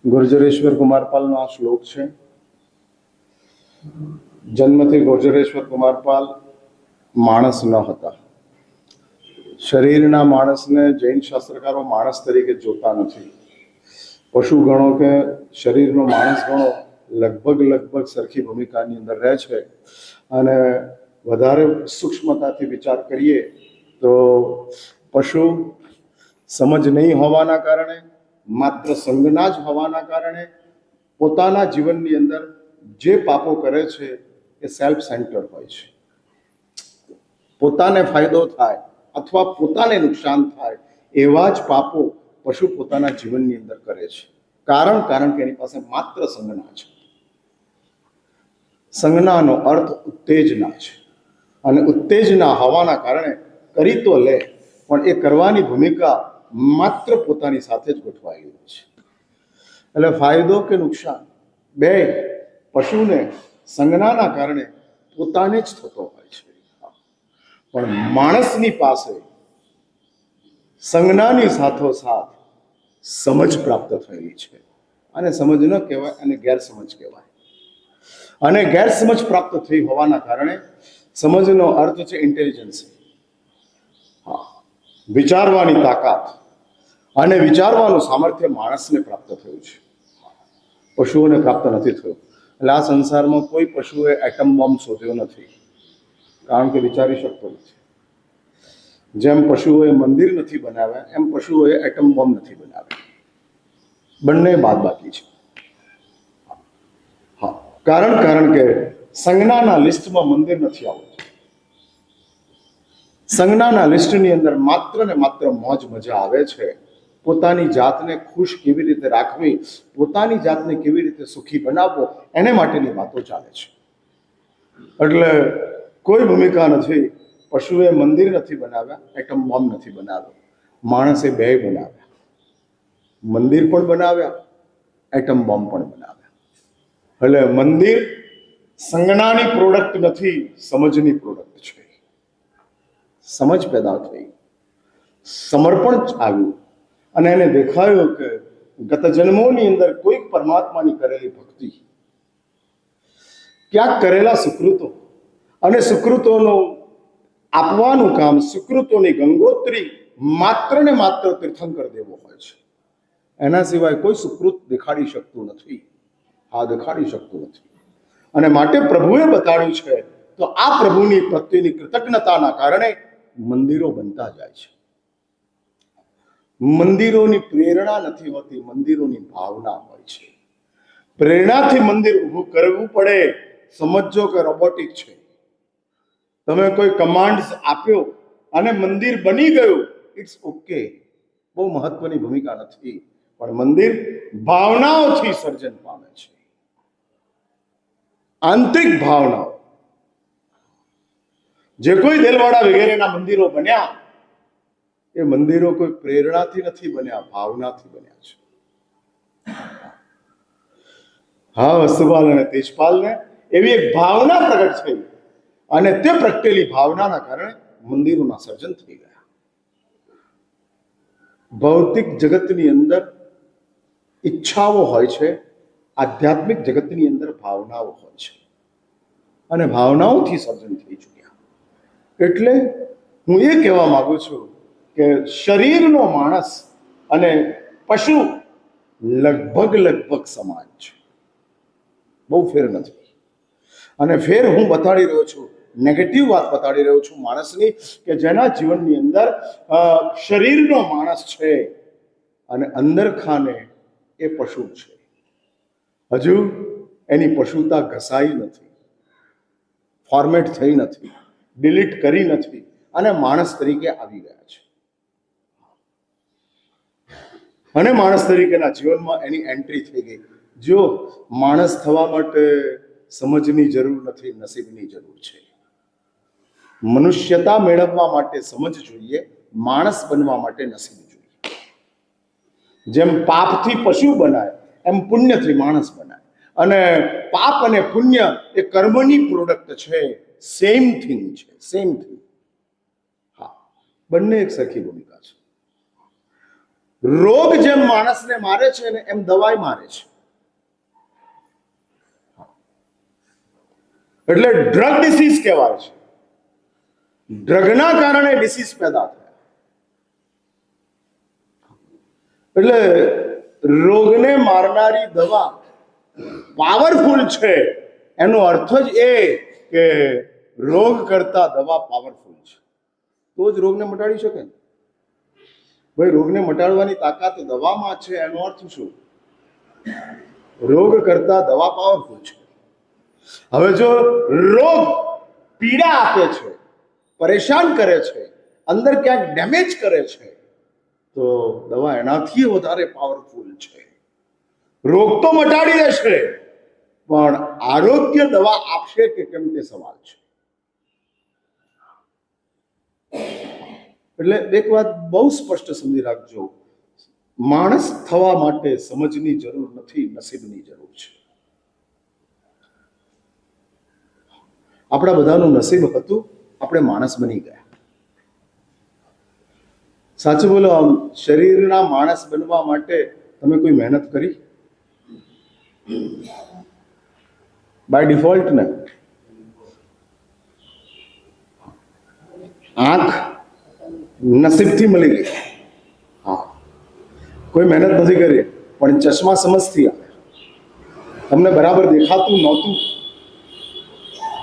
ગુર્જરેશ્વર કુમારપાલનો આ શ્લોક છે. જન્મથી ગુર્જરેશ્વર કુમારપાલ માણસ ન હતા. શરીરના માણસને જૈન શાસ્ત્રકારો માણસ તરીકે જોતા નથી. પશુ ગણો કે શરીરનો માણસ ગણો લગભગ સરખી ભૂમિકાની અંદર રહે છે. અને વધારે સૂક્ષ્મતાથી વિચાર કરીએ તો પશુ સમજ નહીં હોવાના કારણે, માત્ર સંજ્ઞા જ હોવાના કારણે પોતાના જીવનની અંદર જે પાપો કરે છે એ સેલ્ફ સેન્ટર હોય છે. પોતાને ફાયદો થાય અથવા પોતાને નુકસાન થાય એવા જ પાપો પશુ પોતાના જીવનની અંદર કરે છે. કારણ કે એની પાસે માત્ર સંજ્ઞા છે. સંજ્ઞાનો અર્થ ઉત્તેજના છે, અને ઉત્તેજના હોવાના કારણે કરી તો લે, પણ એ કરવાની ભૂમિકા માત્ર પોતાની સાથે જ ગોઠવાયેલી હોય છે. એટલે ફાયદો કે નુકસાન બે પશુને સંજ્ઞાના કારણે પોતાને જ થતો હોય છે. પણ માણસની પાસે સંજ્ઞાની સાથોસાથ સમજ પ્રાપ્ત થયેલી છે. અને સમજ ન કહેવાય, અને ગેરસમજ કહેવાય. અને ગેરસમજ પ્રાપ્ત થઈ હોવાના કારણે સમજનો અર્થ છે ઇન્ટેલિજન્સ, વિચારવાની તાકાત અને વિચારવાનું સામર્થ્ય માણસને પ્રાપ્ત થયું છે, પશુઓને પ્રાપ્ત નથી થયું. એટલે આ સંસારમાં કોઈ પશુએ એટમ બોમ્બ શોધ્યો નથી, કારણ કે વિચારી શકતો નથી. જેમ પશુઓએ મંદિર નથી બનાવ્યા, એમ પશુઓએ એટમ બોમ્બ નથી બનાવ્યા. બંને બાદ બાકી છે. હા, કારણ કે સંજ્ઞાના લિસ્ટમાં મંદિર નથી આવતું. સંજ્ઞાના લિસ્ટની અંદર માત્ર ને માત્ર મોજ મજા આવે છે. પોતાની જાતને ખુશ કેવી રીતે રાખવી, પોતાની જાતને કેવી રીતે સુખી બનાવવો, એને માટેની વાતો ચાલે છે. એટલે કોઈ ભૂમિકા નથી. પશુએ મંદિર નથી બનાવ્યા, એટમ બોમ્બ નથી બનાવ્યો. માણસે બે બનાવ્યા, મંદિર પણ બનાવ્યા, એટમ બોમ્બ પણ બનાવ્યા. એટલે મંદિર સંજ્ઞાની પ્રોડક્ટ નથી, સમજની પ્રોડક્ટ છે. સમજ પેદા થઈ, સમર્પણ આવ્યું, અને એને દેખાયું કે ગત જન્મોની અંદર કોઈક પરમાત્માની કરેલી ભક્તિ, ક્યાંક કરેલા સુકૃતો, અને સુકૃતોનું આપવાનું કામ, સુકૃતોની ગંગોત્રી માત્ર ને માત્ર તીર્થંકર દેવો હોય છે. એના સિવાય કોઈ સુકૃત દેખાડી શકતું નથી. આ દેખાડી શકતું નથી. અને માટે પ્રભુએ બતાડ્યું છે. તો આ પ્રભુની પ્રત્યેની કૃતજ્ઞતાના કારણે મંદિરો બનતા જાય છે. મંદિરોની પ્રેરણા નથી હોતી, મંદિરોની ભાવના હોય છે. પ્રેરણાથી મંદિર ઊભું કરવું પડે. સમજો કે રોબોટિક છે. તમે કોઈ કમાન્ડ આપ્યો અને મંદિર બની ગયું, ઇટ્સ ઓકે, બહુ મહત્વની ભૂમિકા નથી. પણ મંદિર ભાવનાઓથી સર્જન પામે છે. આંતરિક ભાવનાઓ. જે કોઈ દેલવાડા વગેરેના મંદિરો બન્યા, એ મંદિરો કોઈ પ્રેરણાથી નથી બન્યા, ભાવનાથી બન્યા છે. હા, વસ્તુપાલ અને તેજપાલને એવી એક ભાવના પ્રગટ થઈ, અને તે પ્રગટેલી ભાવનાના કારણે મંદિરોના સર્જન થઈ ગયા. ભૌતિક જગતની અંદર ઈચ્છાઓ હોય છે, આધ્યાત્મિક જગતની અંદર ભાવનાઓ હોય છે, અને ભાવનાઓથી સર્જન થઈ ચૂક્યા. એટલે હું એ કહેવા માંગુ છું કે શરીરનો માણસ અને પશુ લગભગ સમાન છે. બહુ ફેર નથી. અને ફેર હું બતાડી રહ્યો છું, નેગેટિવ વાત બતાડી રહ્યો છું માણસની, કે જેના જીવનની અંદર શરીરનો માણસ છે અને અંદર ખાને એ પશુ છે. હજુ એની પશુતા ઘસાઈ નથી, ફોર્મેટ થઈ નથી, ડિલીટ કરી નથી, અને માણસ તરીકે આવી ગયા છે. અને માણસ તરીકેના જીવનમાં એની એન્ટ્રી થઈ ગઈ. જો માણસ થવા માટે સમજની જરૂર નથી, નસીબની જરૂર છે. મનુષ્યતા મેળવવા માટે સમજ જોઈએ, માણસ બનવા માટે નસીબ જોઈએ. જેમ પાપથી પશુ બનાય, એમ પુણ્યથી માણસ બનાય. અને પાપ અને પુણ્ય એ કર્મની પ્રોડક્ટ છે. સેમ થિંગ છે, સેમ થિંગ. હા, બંને એક સરખી ભૂમિકા છે. રોગ જેમ માણસને મારે છે ને એમ દવાઈ મારે છે. એટલે ડ્રગ ડિસીઝ કહેવાય છે. ડ્રગના કારણે ડિસીઝ પેદા થાય. એટલે રોગને મારનારી દવા પાવરફુલ છે, એનો અર્થ જ એ કે રોગ કરતા દવા પાવરફુલ છે, તો જ રોગને મટાડી શકે ને. ભાઈ, રોગને મટાડવાની તાકાત દવામાં છે, એનો અર્થ શું? રોગ કરતા દવા પાવરફુલ છે. હવે જો રોગ પીડા આપે છે, પરેશાન કરે છે, અંદર ક્યાંક ડેમેજ કરે છે, તો દવા એનાથી વધારે પાવરફુલ છે. રોગ તો મટાડી દેશે, પણ આરોગ્ય દવા આપશે કે કેમ તે સવાલ છે. એટલે એક વાત બહુ સ્પષ્ટ સમજી રાખજો, માણસ થવા માટે સમજની જરૂર નથી, નસીબની જરૂર છે. આપણા બધાનું નસીબ હતું, આપણે માણસ બની ગયા. સાચું બોલો, આમ શરીરના માણસ બનવા માટે તમે કોઈ મહેનત કરી? બાય ડિફોલ્ટ ને. આંખ નસીબથી મળી ગઈ, હા, કોઈ મહેનત નથી કરી, પણ ચશ્મા સમજથી આવે. તમને બરાબર દેખાતું નહોતું,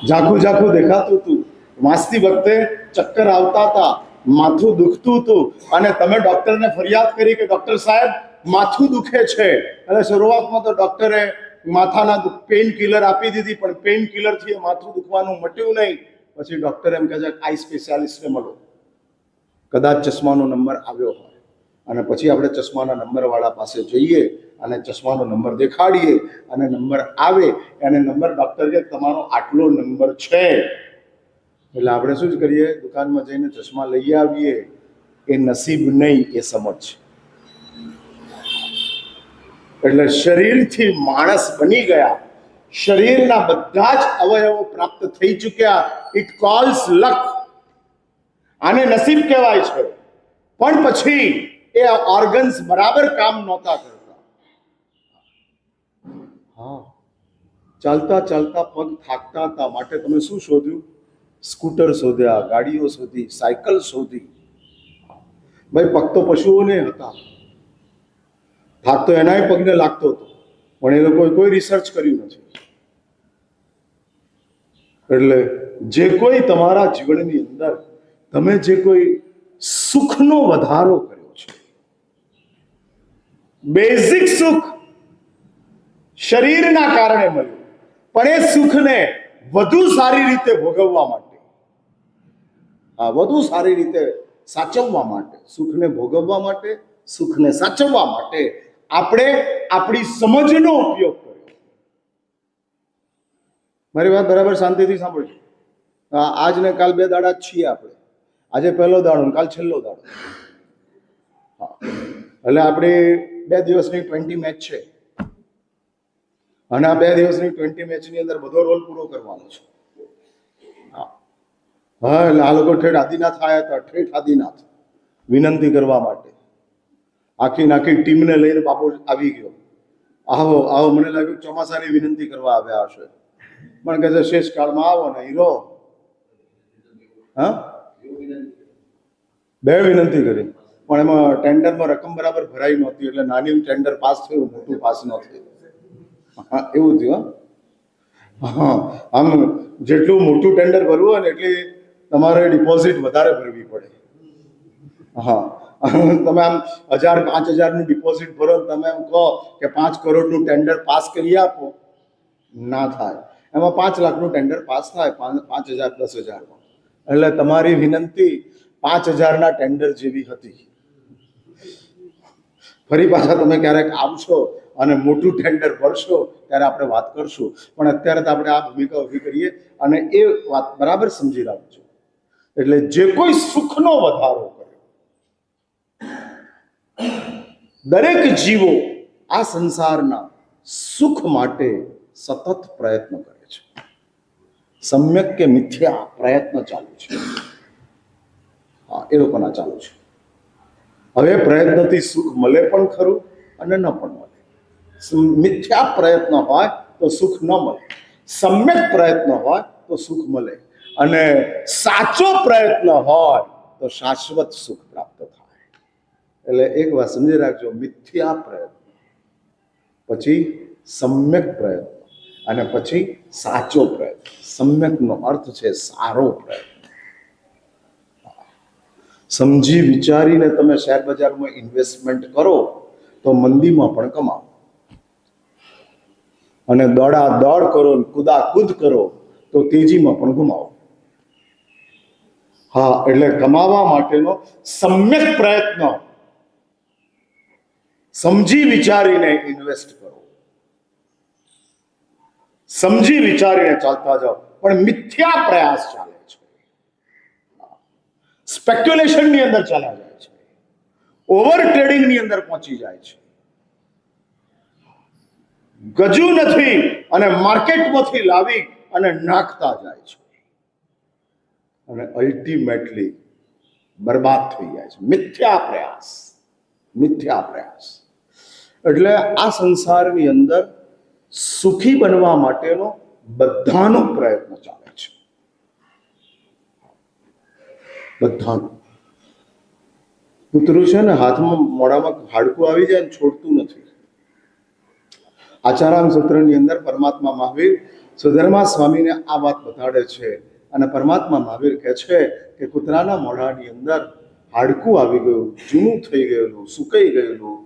ઝાખું ઝાખું દેખાતું હતું, વાંચતી વખતે ચક્કર આવતા હતા, માથું દુખતું હતું, અને તમે ડોક્ટરને ફરિયાદ કરી કે ડોક્ટર સાહેબ માથું દુખે છે. અને શરૂઆતમાં તો ડોક્ટરે માથાના પેઇન કિલર આપી દીધી, પણ પેઇન કિલરથી માથું દુખવાનું મટ્યું નહીં. પછી ડોક્ટર એમ કહે છે આઈ સ્પેશિયાલિસ્ટને મળો, કદાચ ચશ્માનો નંબર આવ્યો હોય. અને પછી આપણે ચશ્માના નંબરવાળા પાસે જઈએ અને ચશ્માનો નંબર દેખાડીએ, અને નંબર આવે, અને નંબર ડૉક્ટર કે તમારો આટલો નંબર છે. એટલે આપણે શું જ કરીએ, દુકાનમાં જઈને ચશ્મા લઈ આવીએ. એ નસીબ નહીં, એ સમજ. એટલે શરીરથી માણસ બની ગયા, શરીરના બધા જ અવયવો પ્રાપ્ત થઈ ચૂક્યા. ઇટ કોલ્સ લક. આને નસીબ કહેવાય છે. પણ પછી એ ઓર્ગન્સ બરાબર કામ નહોતા કરતા. હા, ચાલતા ચાલતા પગ થાકતા હતા, માટે તમે શું શોધ્યું? સ્કૂટર શોધ્યા, ગાડીઓ શોધી, સાયકલ શોધી. ભાઈ, પગ તો પશુઓને હતા, થાક તો એનાય પગને લાગતો હતો, પણ એ લોકોએ કોઈ રિસર્ચ કર્યું નથી. એટલે જે કોઈ તમારા જીવનની અંદર તમે જે કોઈ સુખનો વધારો કર્યો છે, બેઝિક સુખ શરીરના કારણે મળ્યું, પણ એ સુખને વધુ સારી રીતે ભોગવવા માટે, વધુ સારી રીતે સાચવવા માટે, સુખને ભોગવવા માટે, સુખને સાચવવા માટે આપણે આપણી સમજનો ઉપયોગ કર્યો. મારી વાત બરાબર શાંતિથી સાંભળજો. આજ ને કાલ 2 દાડા જ છીએ આપણે. આજે પહેલો દાડો, કાલ છેલ્લો દાડો. એટલે આપણે 2 દિવસની 20 મેચ છે, અને આ 2 દિવસની 20 મેચની અંદર બધો રોલ પૂરો કરવાનો છે. હા, એટલે આ લોકો ઠેઠ આદિનાથ આવ્યા હતા, ઠેઠ આદિનાથ વિનંતી કરવા માટે. આખી ટીમને લઈને બાપુ આવી ગયો. આવો આવો, મને લાગ્યું ચોમાસાની વિનંતી કરવા આવ્યા હશે, પણ કહે છે શેષ કાળમાં આવો ને હીરો. હા, 2 વિનંતી કરી, પણ એમાં ટેન્ડરમાં રકમ બરાબર ભરાઈ નહોતી, એટલે નાની ટેન્ડર પાસ થયું, મોટું પાસ ન થયું. હા, એવું થયું. હા, આમ જેટલું મોટું ટેન્ડર ભરવું હોય ને એટલી તમારે ડિપોઝિટ વધારે ભરવી પડે. હા, તમે આમ 1000-5000 ડિપોઝિટ ભરો, તમે એમ કહો કે 5 કરોડનું ટેન્ડર પાસ કરી આપો, ના થાય. એમાં 5 લાખનું ટેન્ડર પાસ થાય, 5000, 10,000. એટલે તમારી વિનંતી 5000ના ટેન્ડર જેવી હતી. ફરી પાછા તમે ક્યારેક આવશો અને મોટું ટેન્ડર ભરશો ત્યારે આપણે વાત કરશું, પણ અત્યારે તો આપણે આ ભૂમિકા ઊભી કરીએ અને એ વાત બરાબર સમજી રાખજો. એટલે જે કોઈ સુખનો વધારો કર્યો, દરેક જીવો આ સંસારના સુખ માટે સતત પ્રયત્ન કરે છે. સમ્યક કે મિથ્યા પ્રયત્ન ચાલુ છે. હા, એ લોકોના ચાલુ છે. હવે પ્રયત્નથી સુખ મળે પણ ખરું અને ન પણ મળે. મિથ્યા પ્રયત્ન હોય તો સુખ ન મળે, સમ્યક પ્રયત્ન હોય તો સુખ મળે, અને સાચો પ્રયત્ન હોય તો શાશ્વત સુખ પ્રાપ્ત થાય. એટલે એક વાત સમજી રાખજો, મિથ્યા પ્રયત્ન, પછી સમ્યક પ્રયત્ન, અને પછી સાચો પ્રયત્ન. સમ્યકનો અર્થ છે સારો પ્રયત્ન. સમજી વિચારીને તમે શેર બજારમાં ઇન્વેસ્ટમેન્ટ કરો તો મંદીમાં પણ કમાવો, અને દોડા દોડ કરો, કુદાકૂદ કરો તો તેજીમાં પણ ગુમાવો. હા, એટલે કમાવા માટેનો સમ્યક પ્રયત્ન, સમજી વિચારીને ઇન્વેસ્ટ કરો, સમજી વિચારીને ચાલતા જાઓ. પણ મિથ્યા પ્રયાસ ચાલે છે, સ્પેક્યુલેશન ની અંદર ચાલ્યા જાય છે, ઓવર ટ્રેડિંગ ની અંદર પહોંચી જાય છે, ગજુ નથી અને માર્કેટમાંથી લાવી અને નાખતા જાય છે, અને અલ્ટિમેટલી બરબાદ થઈ જાય છે. મિથ્યા પ્રયાસ, મિથ્યા પ્રયાસ. એટલે આ સંસારની અંદર સુખી બનવા માટેનો બધાનો પ્રયત્ન ચાલે છે, બધાનું. કૂતરું છે ને, હાથમાં મોઢામાં હાડકું આવી જાય ને છોડતું નથી. આચારામ સૂત્રની અંદર પરમાત્મા મહાવીર સુધર્મા સ્વામીને આ વાત બતાડે છે, અને પરમાત્મા મહાવીર કહે છે કે કૂતરાના મોઢાની અંદર હાડકું આવી ગયું, જૂનું થઈ ગયેલું, સુકાઈ ગયેલું,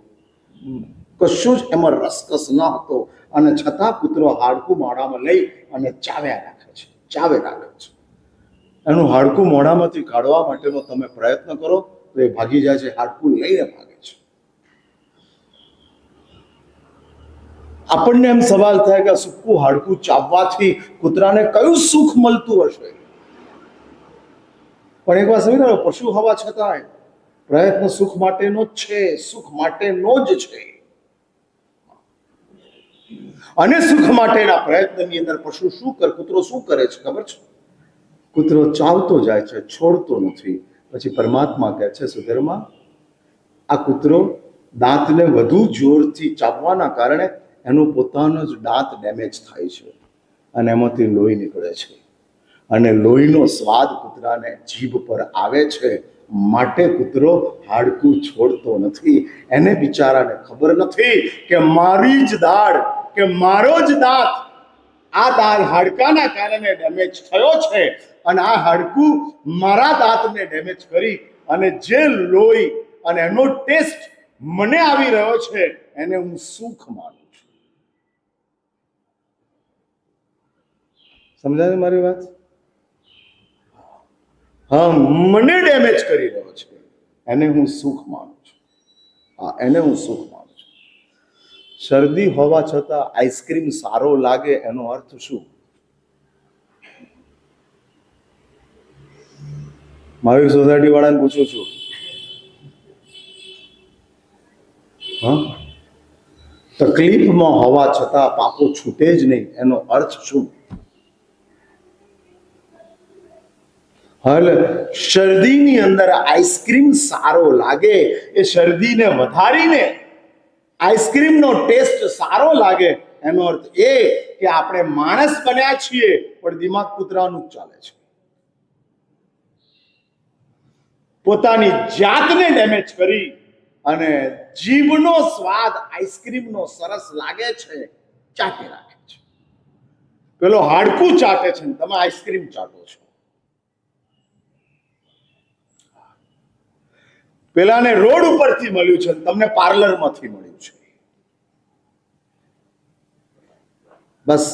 કશું જ એમાં રસકસ ન હતો, અને છતાં કૂતરો હાડકું મોઢામાં લઈ અને ચાવ્યા રાખે છે, ચાવે રાખે છે. એનું હાડકું મોઢામાંથી કાઢવા માટેનો તમે પ્રયત્ન કરો તો એ ભાગી જાય છે, હાડકું લઈને ભાગે છે. આપણને એમ સવાલ થાય કે સૂકું હાડકું ચાવવાથી કૂતરાને કયું સુખ મળતું હશે? પણ એક વાત સમજો, પશુ હોવા છતાંય પ્રયત્ન સુખ માટેનો જ છે, સુખ માટેનો જ છે. અને સુખ માટેના પ્રયત્નની અંદર પશુ શું કરે, કૂતરો શું કરે છે ખબર છે? કૂતરો ચાવતો જાય છે, છોડતો નથી. પછી પરમાત્મા કહે છે, સુધર્મા, આ કૂતરો દાંતને વધુ જોરથી ચાવવાના કારણે એનો પોતાનો જ દાંત ડેમેજ થાય છે, અને એમાંથી લોહી નીકળે છે, અને લોહીનો સ્વાદ કૂતરાને જીભ પર આવે છે. માટે કૂતરો હાડકું છોડતો નથી. એને બિચારાને ખબર નથી કે મારી જ દાઢ, કે મારો જ દાંત આ દાંત હાડકાના કારણે ડેમેજ થયો છે, અને આ હાડકું મારા દાંતને ડેમેજ કરી અને જે લોહી અને એનો ટેસ્ટ મને આવી રહ્યો છે એને હું સુખ માનું છું. સમજાય મારી વાત? હા, મને ડેમેજ કરી રહ્યો છે એને હું સુખ માનું છું. હા, એને હું સુખ માનું છું. શરદી હોવા છતાં આઈસ્ક્રીમ સારો લાગે એનો અર્થ શું? મહાવીર સોસાયટી વાળાને પૂછું છું. હા, તકલીફમાં હોવા છતાં પાપો છૂટે જ નહીં એનો અર્થ શું? એટલે શરદીની અંદર આઈસ્ક્રીમ સારો લાગે, એ શરદીને વધારીને આઈસ્ક્રીમનો ટેસ્ટ સારો લાગે એનો અર્થ એ કે આપણે માણસ બન્યા છીએ પણ દિમાગ કૂતરાનું જ ચાલે છે. પોતાની જાતને ડેમેજ કરી અને જીભનો સ્વાદ આઈસ્ક્રીમનો સરસ લાગે છે, ચાટે રાખે છે. પેલો હાડકું ચાટે છે, તમે આઈસ્ક્રીમ ચાટો છો. પેલાને રોડ ઉપરથી મળ્યું છે, તમને પાર્લરમાંથી મળ્યું છે. બસ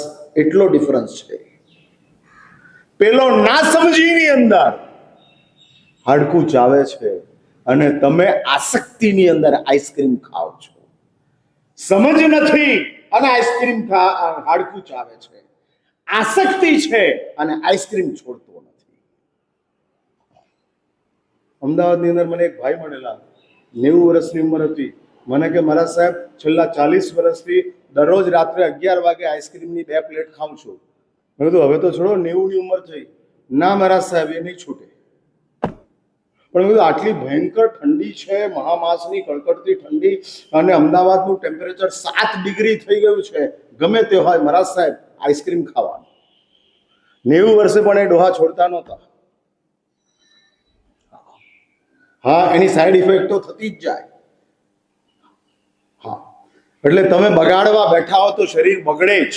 એટલો ડિફરન્સ છે. પેલો ના સમજીની અંદર હાડકું ચાવે છે, અને તમે આસક્તિની અંદર આઈસ્ક્રીમ ખાઓ છો. સમજ નથી અને આઈસ્ક્રીમ હાડકું ચાવે છે. આસક્તિ છે અને આઈસ્ક્રીમ છોડતો નથી. અમદાવાદની અંદર મને એક ભાઈ મળેલા, 90 વર્ષની ઉંમર હતી. મને કે મારા સાહેબ, છેલ્લા 40 વર્ષથી દરરોજ રાત્રે 11 વાગે આઈસ્ક્રીમની 2 પ્લેટ ખાઉં છું. મેં કીધું હવે તો છોડો, 90 ની ઉંમર થઈ. ના મારા સાહેબ, એ નહીં છૂટે. પણ કીધું આટલી ભયંકર ઠંડી છે, મહામાસની કડકડતી ઠંડી, અને અમદાવાદનું ટેમ્પરેચર 7 ડિગ્રી થઈ ગયું છે. ગમે તે હોય મહારાજ સાહેબ આઈસ્ક્રીમ ખાવાનું. 90 વર્ષે પણ એ ડોહા છોડતા નહોતા. હા, એની સાઈડ ઇફેક્ટ તો થતી જ જાય. હા, એટલે તમે બગાડવા બેઠા હો તો શરીર બગડે જ.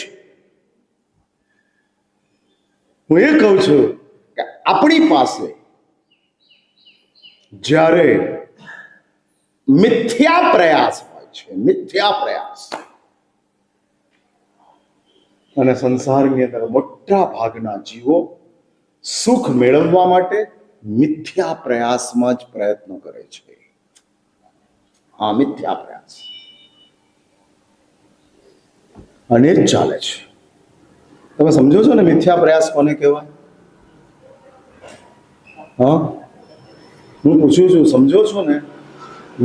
હું એ કહું છું કે આપણી પાસે જ્યારે મિથ્યા પ્રયાસ હોય છે, મિથ્યા પ્રયાસ, અને સંસારની અંદર મોટા ભાગના જીવો સુખ મેળવવા માટે મિથ્યા પ્રયાસમાં જ પ્રયત્નો કરે છે. હા, મિથ્યા પ્રયાસ, અને જ ચાલે છે. તમે સમજો છો ને મિથ્યા પ્રયાસ કોને કહેવાય? હા, હું પૂછું છું, સમજો છો ને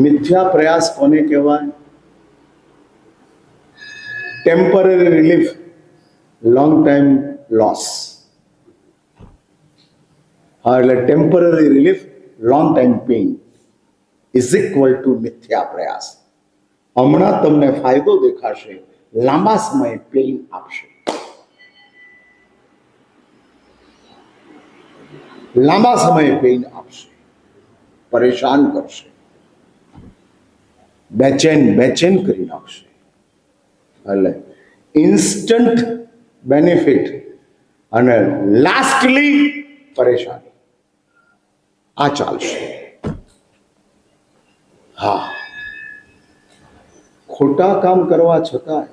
મિથ્યા પ્રયાસ કોને કહેવાય? Temporary relief, long time loss. હા, એટલે temporary relief, long time pain is equal to મિથ્યા પ્રયાસ. હમણાં તમને ફાયદો દેખાશે, લાંબા સમય પેઇન આપશે. લાંબા સમયે પેઇન આપશે, પરેશાન કરશે, બેચેન કરી નાખશે. એટલે ઇન્સ્ટન્ટ બેનિફિટ અને લાસ્ટલી પરેશાની, આ ચાલશે. હા, ખોટા કામ કરવા છતાં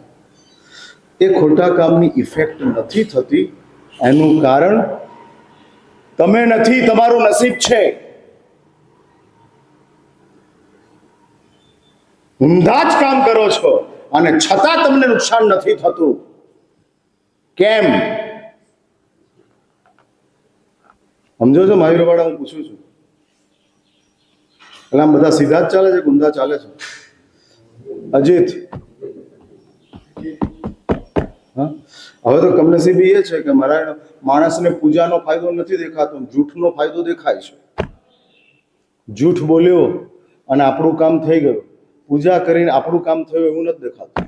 એ ખોટા કામની ઇફેક્ટ નથી થતી. એનું કારણ તમે નથી, તમારું નસીબ છે. ઊંધા જ કામ કરો છો અને છતાં તમને નુકસાન નથી થતું. કેમ? સમજો છો મહાવીર વાળા? હું પૂછું છું, એટલે આમ બધા સીધા જ ચાલે છે કે ઊંધા ચાલે છે? અજીત, હા, હવે તો કમનસીબી એ છે કે મારા માણસને પૂજાનો ફાયદો નથી દેખાતો, જૂઠનો ફાયદો દેખાય છે. જૂઠ બોલ્યો અને આપણું કામ થઈ ગયું, પૂજા કરીને આપણું કામ થયું એવું નથી દેખાતું.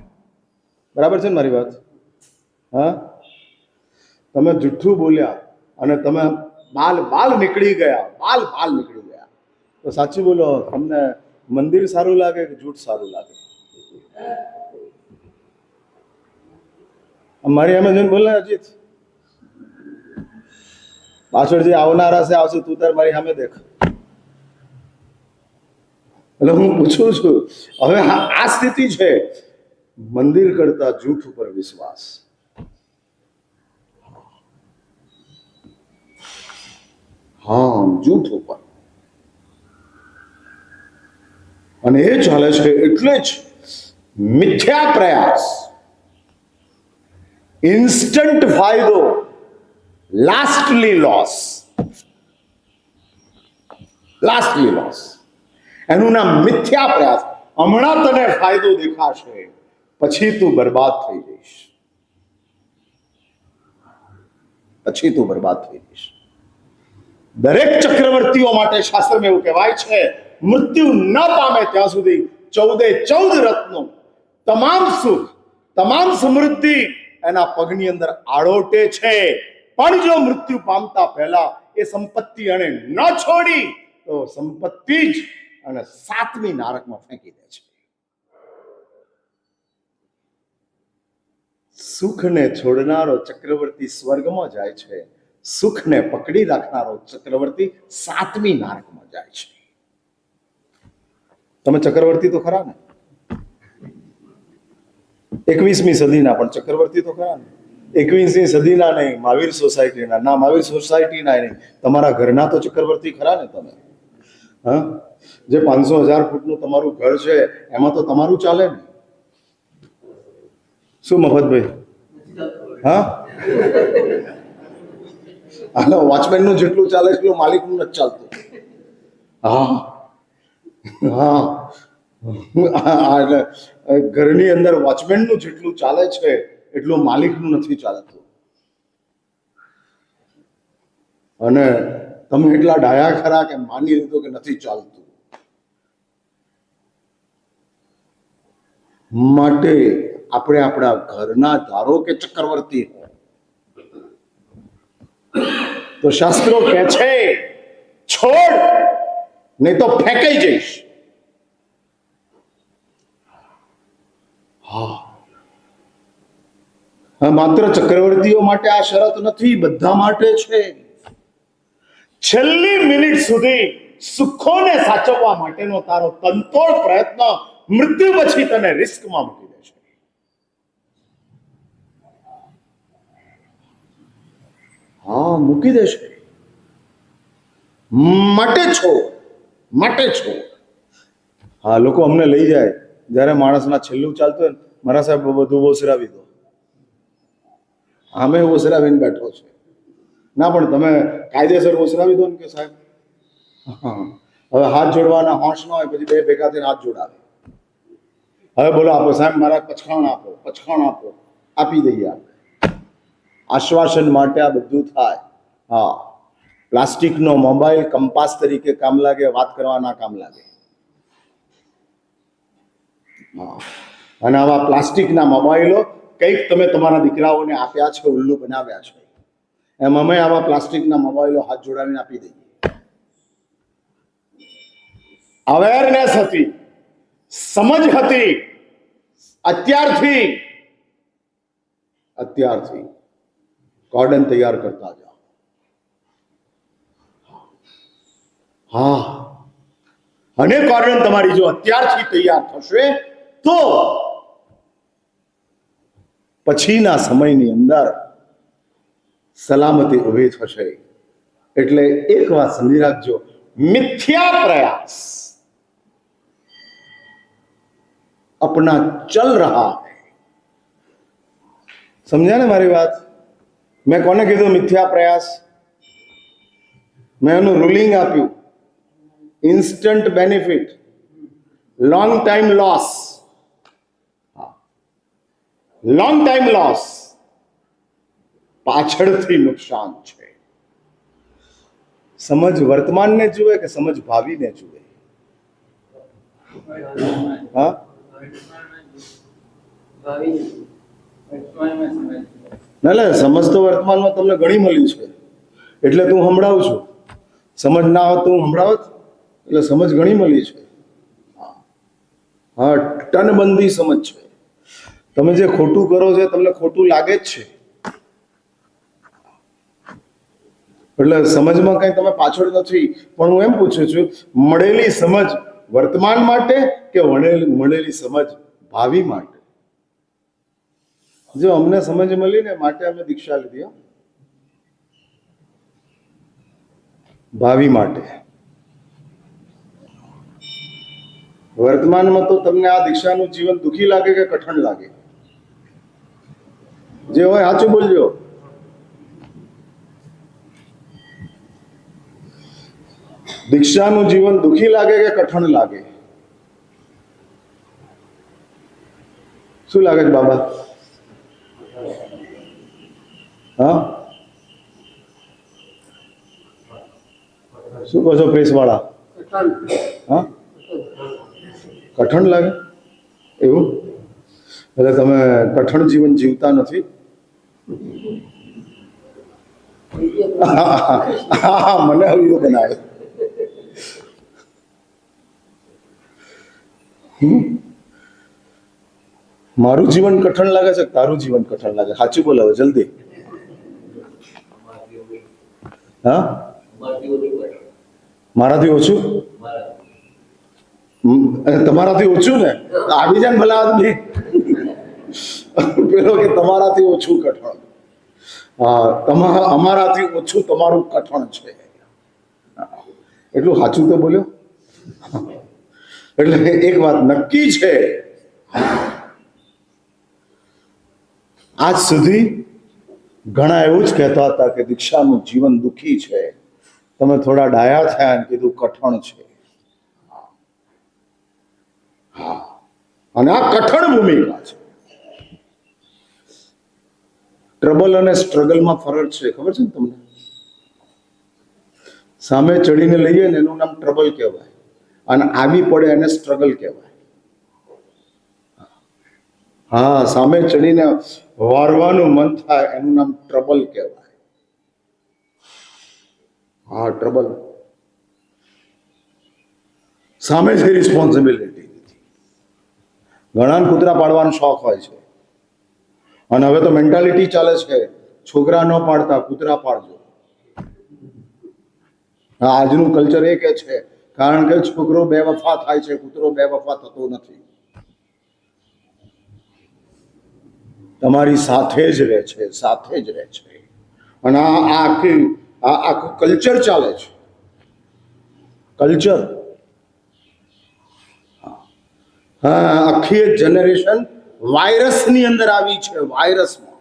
બરાબર છે ને મારી વાત? હા, તમે જૂઠું બોલ્યા અને તમે બાલ નીકળી ગયા, બાલ નીકળી ગયા, તો સાચું બોલો, તમને મંદિર સારું લાગે કે જૂઠ સારું લાગે? મારી અમે જોઈને બોલે, અજીત પાછળ જે આવનારા છે આવશે, તું તાર મારી સામે દેખ. એટલે હું પૂછું છું, હવે આ સ્થિતિ છે, મંદિર કરતા જૂઠ ઉપર વિશ્વાસ. હા, જૂઠ ઉપર, અને એ ચાલે છે. એટલે જ મિથ્યા પ્રયાસ, ઇન્સ્ટન્ટ ફાયદો, લાસ્ટલી લોસ. લાસ્ટલી લોસ, એનું નામ મિથ્યા પ્રયાસ. હમણાં તને ફાયદો દેખાશે, પછી તું બરબાદ થઈ જઈશ. પછી તું બરબાદ થઈ જઈશ. દરેક ચક્રવર્તીઓ માટે શાસ્ત્રમાં એવું કહેવાય છે, મૃત્યુ ન પામે ત્યાં સુધી 14 રત્નો, તમામ સુખ, તમામ સમૃદ્ધિ એના પગની અંદર આળોટે છે. પણ જો મૃત્યુ પામતા પહેલા એ સંપત્તિ એને ન છોડી તો સંપત્તિ જ અને 7મી નારકમાં ફેંકી દે છે. સુખને છોડનારો ચક્રવર્તી સ્વર્ગમાં જાય છે, સુખને પકડી રાખનારો ચક્રવર્તી 7મી નારકમાં જાય છે. તમે ચક્રવર્તી તો ખરા ને? 21મી સદીના, પણ ચક્રવર્તી તો ખરા ને? 21મી સદીના નહીં, મહાવીર સોસાયટીના ના, મહાવીર સોસાયટીના નહીં, તમારા ઘરના તો ચક્રવર્તી ખરા ને તમે? હા, જે 500,000 ફૂટનું તમારું ઘર છે એમાં તો તમારું ચાલે ને? શું મફતભાઈ? હા, હાલો, વોચમેન નું જેટલું ચાલે એટલું માલિક નું નથી ચાલતું. હા હા, એટલે ઘરની અંદર વોચમેન નું જેટલું ચાલે છે એટલું માલિક નું નથી ચાલતું. અને તમે એટલા ડાયા ખરા કે માની લીધું કે નથી ચાલતું. માટે આપણે આપણા ઘરના ધારો કે ચક્રવર્તી હો તો શાસ્ત્રો કહે છે છોડ નહીં તો ફેંકાઈ જઈશ. હા, માત્ર ચક્રવર્તીઓ માટે આ શરત નથી, બધા માટે છે. છેલ્લી મિનિટ સુધી સુખોને સાચવવા માટેનો તારો તનતોડ પ્રયત્ન મૃત્યુ પછી તને રિસ્કમાં મૂકી દેશે. હા, મૂકી દેશે. માટે છો. હા, લોકો અમને લઈ જાય જ્યારે માણસના છેલ્લું ચાલતું હોય, મારા સાહેબ બધું ઓસરાવી દો. આમે ઓસરાવીને બેઠો છે. ના, પણ તમે કાયદેસર ઓસરાવી દો ને કે સાહેબ હવે હાથ જોડવાના હોશ ન હોય, પછી બે ભેગા થઈને હાથ જોડાવે. હવે બોલો આપો સાહેબ, મારા પછાણ આપો. આપી દઈએ આપણે. આશ્વાસન માટે આ બધું થાય. હા, પ્લાસ્ટિકનો મોબાઈલ કંપાસ તરીકે કામ લાગે, વાત કરવાના કામ લાગે. હા, અને આવા પ્લાસ્ટિકના મોબાઈલો કંઈક તમે તમારા દીકરાઓને આપ્યા છે, ઉલ્લુ બનાવ્યા છે, એમ અમે આવા પ્લાસ્ટિકના મોબાઈલો હાથ જોડાવીને આપી દઈએ. અવેરનેસ હતી, સમજ હતી. અત્યારથી કોર્ડન તૈયાર કરતા જાઓ. હા, અને કોર્ડન તમારી જો અત્યારથી તૈયાર થશે તો પછીના સમયની અંદર સલામતી ઊભી થશે. એટલે એક વાત સમજી રાખજો, મિથ્યા પ્રયાસ अपना चल रहा है. समझा ने मारी बात? मैं कोने कीधु मिथ्या प्रयास? मैं एनु रूलिंग आप्यू, instant benefit, long time loss. Long time loss પાછળથી નુકસાન છે. સમજ વર્તમાનને જુએ કે સમજ ભાવિને જુએ? હા, ના, સમજ તો વર્તમાનમાં તમને ઘણી મળી છે એટલે તું સંભળાવું છું. સમજ ના હોત તું સંભળાવત, એટલે સમજ ઘણી મળી છે. હા, ટનબંધી સમજ છે. તમે જે ખોટું કરો છો તમને ખોટું લાગે જ છે, એટલે સમજમાં કઈ તમે પાછળ નથી. પણ હું એમ પૂછું છું, મળેલી સમજ વર્તમાન માટે કે મળેલી સમજ ભાવિ માટે? જો અમને સમજ મળી ને માટે અમે દીક્ષા લીધી. ભાવિ માટે. વર્તમાનમાં તો તમને આ દીક્ષાનું જીવન દુઃખી લાગે કે કઠણ લાગે? જે હોય સાચું બોલજો. દીક્ષાનું જીવન દુઃખી લાગે કે કઠણ લાગે? શું લાગે છે બાબા? હા, શું કહો છો પ્રેસ વાળા? હા, કઠણ લાગે. એવું? એટલે તમે કઠણ જીવન જીવતા નથી? મને એવું બનાવે. મારું જીવન કઠણ લાગે છે, તારું જીવન કઠણ લાગે? સાચું બોલાવો જલ્દી. હા, મારાથી ઓછું? તમારાથી ઓછું ને આવી જાય ને ભલા આદમી. પેલો કે તમારાથી ઓછું કઠણ. હા, અમારાથી ઓછું તમારું કઠણ છે. એટલું સાચું તો બોલ્યો. એટલે એક વાત નક્કી છે, આજ સુધી ઘણા એવું જ કહેતા હતા કે દીક્ષાનું જીવન દુઃખી છે. તમે થોડા ડાયા થયા અને કીધું કઠણ છે. હા, અને આ કઠણ ભૂમિકા છે. ટ્રબલ અને સ્ટ્રગલમાં ફરક છે, ખબર છે ને તમને? સામે ચડીને લઈએ ને એનું નામ ટ્રબલ કહેવાય, અને આવી પડે એને સ્ટ્રગલ કહેવાય. હા, સામે ચડીને વારવાનું મન થાય એનું નામ ટ્રબલ કહેવાય. હા, ટ્રબલ. સામેથી રિસ્પોન્સિબિલિટી. ઘણાને કૂતરા પાડવાનો શોખ હોય છે, અને હવે તો મેન્ટાલિટી ચાલે છે, છોકરા ન પાડતા કૂતરા પાડજો. આજનું કલ્ચર એ કે છે, કારણ કે છોકરો બેવફા થાય છે, કૂતરો બેવફા થતો નથી. તમારી સાથે જ રહે છે, સાથે જ રહે છે. અને આખું કલ્ચર ચાલે છે. કલ્ચર, હા, આખી એક જનરેશન વાયરસની અંદર આવી છે. વાયરસમાં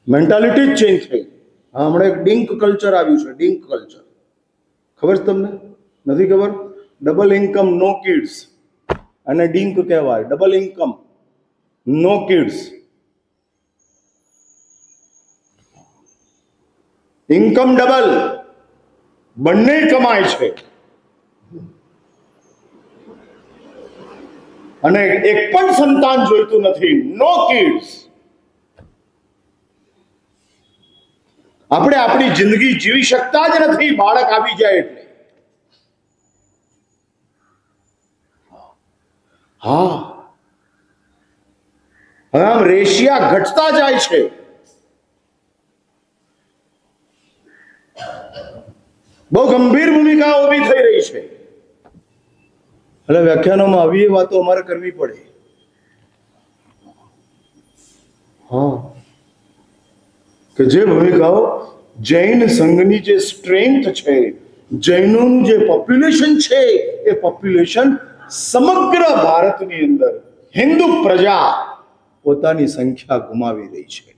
મેન્ટાલિટી જ ચેન્જ થઈ. હમણાં એક ડિંક કલ્ચર આવ્યું છે. ડિંક કલ્ચર ખબર છે તમને? નથી ખબર? ડબલ ઇન્કમ નો કિડ્સ, અને ડિંક કહેવાય. ડબલ ઇન્કમ નો કિડ્સ. ઇન્કમ ડબલ, બંને કમાય છે, અને એક પણ સંતાન જોઈતું નથી. નો કિડ્સ. આપણે આપણી જિંદગી જીવી શકતા જ નથી બાળક આવી જાય એટલે. હા, હવે આમ રેશિયા ઘટતા જાય છે. બહુ ગંભીર ભૂમિકા ઊભી થઈ રહી છે. એટલે વ્યાખ્યાનોમાં આવી એ વાતો અમારે કરવી પડે. હા, કે જે ભૂમિકાઓ જૈન સંઘની જે સ્ટ્રેન્થ છે, જૈનોનું જે પોપ્યુલેશન છે, એ પોપ્યુલેશન સમગ્ર ભારતની અંદર હિન્દુ પ્રજા પોતાની સંખ્યા ગુમાવી રહી છે.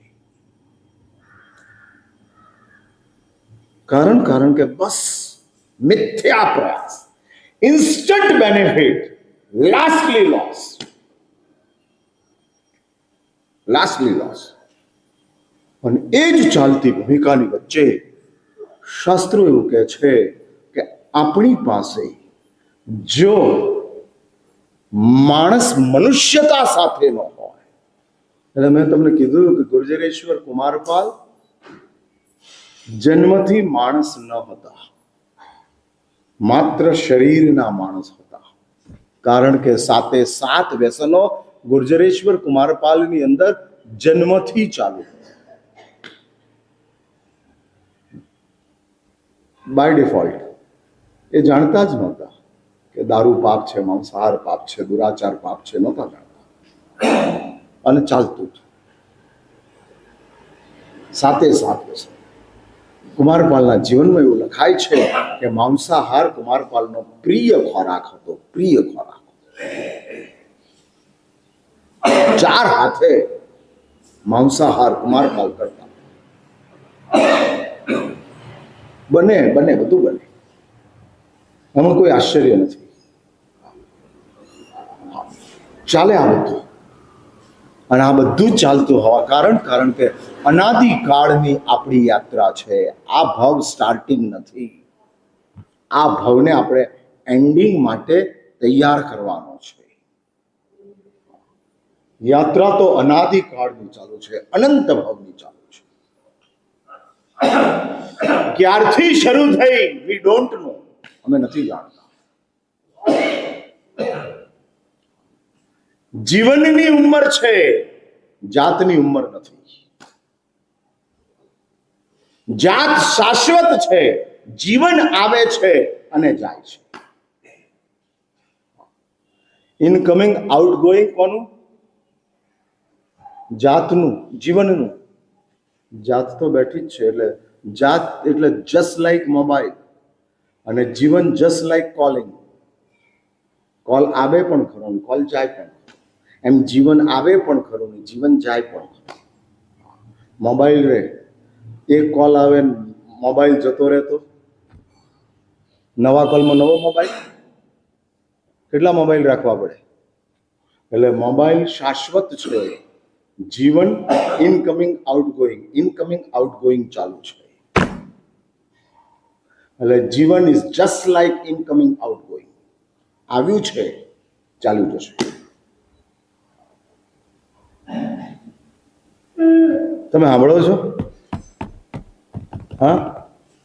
કારણ કે બસ મિથ્યા પ્રયાસ, instant benefit, lastly loss. Lastly loss. અને એ જ ચાલતી ભૂમિકાની વચ્ચે શાસ્ત્રો એવું કહે છે કે આપણી પાસે જો માણસ મનુષ્યતા સાથેનો હોય, એટલે મેં તમને કીધું કે ગુર્જરેશ્વર કુમારપાલ જન્મથી માણસ ન હતા, માત્ર શરીરના માણસ હતા. કારણ કે 7 વ્યસનો ગુર્જરેશ્વર કુમારપાલની અંદર જન્મથી ચાલુ, બાય ડિફોલ્ટ. એ જાણતા જ નહોતા કે દારૂ પાપ છે, માંસાહાર પાપ છે, દુરાચાર પાપ છે, નહોતા જાણતા, અને ચાલતું જ 7 વ્યસન. કુમારપાલના જીવનમાં એવું લખાય છે કે માંસાહાર કુમારપાલનો પ્રિય ખોરાક હતો. પ્રિય ખોરાક. 4 હાથે માંસાહાર કુમારપાલ કરતા. બને બધું બને, એમાં કોઈ આશ્ચર્ય નથી. ચાલે આ બધું, અને આ બધું ચાલતું હોવા કારણ કે અનાદિકાળની આપણી યાત્રા છે. આ ભવ સ્ટાર્ટિંગ નથી. આ ભવને આપણે એન્ડિંગ માટે તૈયાર કરવાનો છે. યાત્રા તો અનાદિકાળની ચાલુ છે, અનંત ભવની ચાલુ છે. ક્યારથી શરૂ થઈ વી ડોન્ટ નો, અમે નથી જાણતા. જીવનની ઉંમર છે, જાતની ઉંમર નથી. જાત શાશ્વત છે, જીવન આવે છે અને જાય છે. ઇનકમિંગ આઉટગોઈંગ કોનું? જાતનું, જીવનનું. જાત તો બેઠી જ છે. એટલે જાત એટલે જસ્ટ લાઈક મોબાઈલ, અને જીવન જસ્ટ લાઈક કોલિંગ. કોલ આવે પણ ખરો, કોલ જાય પણ. એમ જીવન આવે પણ ખરું ને જીવન જાય પણ ખરું. મોબાઈલ રે, એક કોલ આવે, મોબાઈલ જતો રહેતો, નવા કોલમાં નવો મોબાઈલ. કેટલા મોબાઈલ રાખવા પડે? એટલે મોબાઈલ શાશ્વત છે, જીવન ઇનકમિંગ આઉટગોઈંગ ચાલુ છે. એટલે જીવન is just like incoming out going. આવ્યું છે, ચાલ્યું જશે. તમે સાંભળો છો? હા,